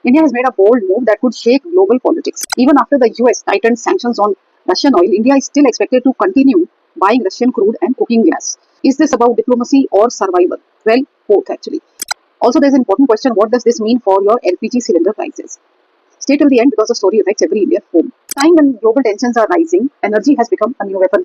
India has made a bold move that could shake global politics. Even after the US tightened sanctions on Russian oil, India is still expected to continue buying Russian crude and cooking gas. Is this about diplomacy or survival? Well, both actually. Also, there's an important question: what does this mean for your LPG cylinder prices? Stay till the end because the story affects every Indian home. Time when global tensions are rising, energy has become a new weapon.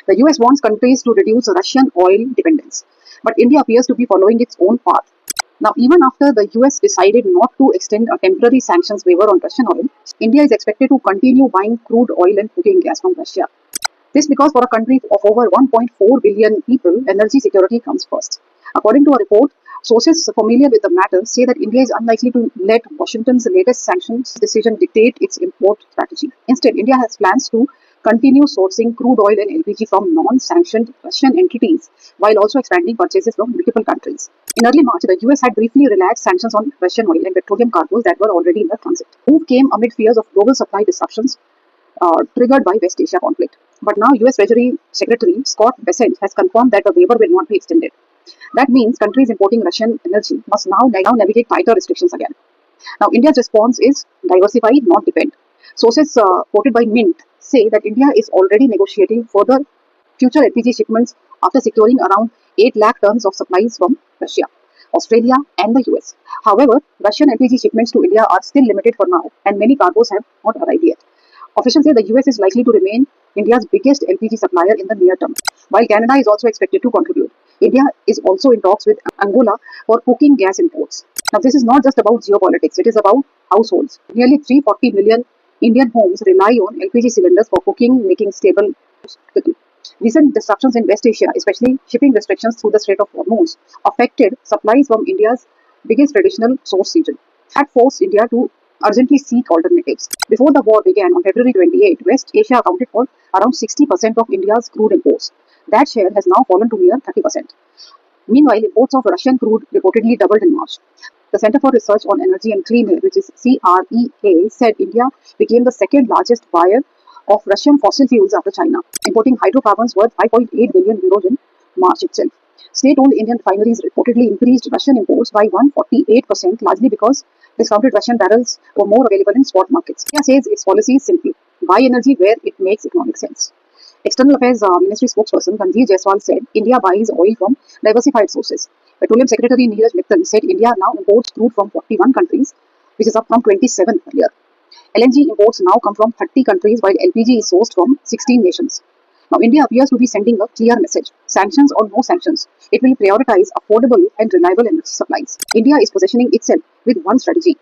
The US wants countries to reduce Russian oil dependence, but India appears to be following its own path. Now, even after the US decided not to extend a temporary sanctions waiver on Russian oil, India is expected to continue buying crude oil and cooking gas from Russia. This because for a country of over 1.4 billion people, energy security comes first. According to a report, sources familiar with the matter say that India is unlikely to let Washington's latest sanctions decision dictate its import strategy. Instead, India has plans to continue sourcing crude oil and LPG from non-sanctioned Russian entities while also expanding purchases from multiple countries. In early March, the US had briefly relaxed sanctions on Russian oil and petroleum cargoes that were already in the transit. The move came amid fears of global supply disruptions triggered by West Asia conflict. But now US Treasury Secretary Scott Bessent has confirmed that the waiver will not be extended. That means countries importing Russian energy must now navigate tighter restrictions again. Now, India's response is diversify, not depend. Sources quoted by Mint say that India is already negotiating further future LPG shipments after securing around 8 lakh tons of supplies from Russia, Australia, and the US. However, Russian LPG shipments to India are still limited for now, and many cargoes have not arrived yet. Officials say the US is likely to remain India's biggest LPG supplier in the near term, while Canada is also expected to contribute. India is also in talks with Angola for cooking gas imports. Now, this is not just about geopolitics, it is about households. Nearly 340 million Indian homes rely on LPG cylinders for cooking, making stable quickly. Recent disruptions in West Asia, especially shipping restrictions through the Strait of Hormuz, affected supplies from India's biggest traditional source region, had forced India to urgently seek alternatives. Before the war began on February 28, West Asia accounted for around 60% of India's crude imports. That share has now fallen to near 30%. Meanwhile, imports of Russian crude reportedly doubled in March. The Center for Research on Energy and Clean Air, which is CREA, said India became the second largest buyer of Russian fossil fuels after China, importing hydrocarbons worth 5.8 billion euros in March itself. State-owned Indian refineries reportedly increased Russian imports by 148%, largely because discounted Russian barrels were more available in spot markets. India says its policy is simple: buy energy where it makes economic sense. External Affairs Ministry spokesperson Ranjit Jaiswal said India buys oil from diversified sources. Petroleum Secretary Neeraj Mittal said India now imports crude from 41 countries, which is up from 27 earlier. LNG imports now come from 30 countries, while LPG is sourced from 16 nations. Now, India appears to be sending a clear message: sanctions or no sanctions, it will prioritize affordable and reliable energy supplies. India is positioning itself with one strategy: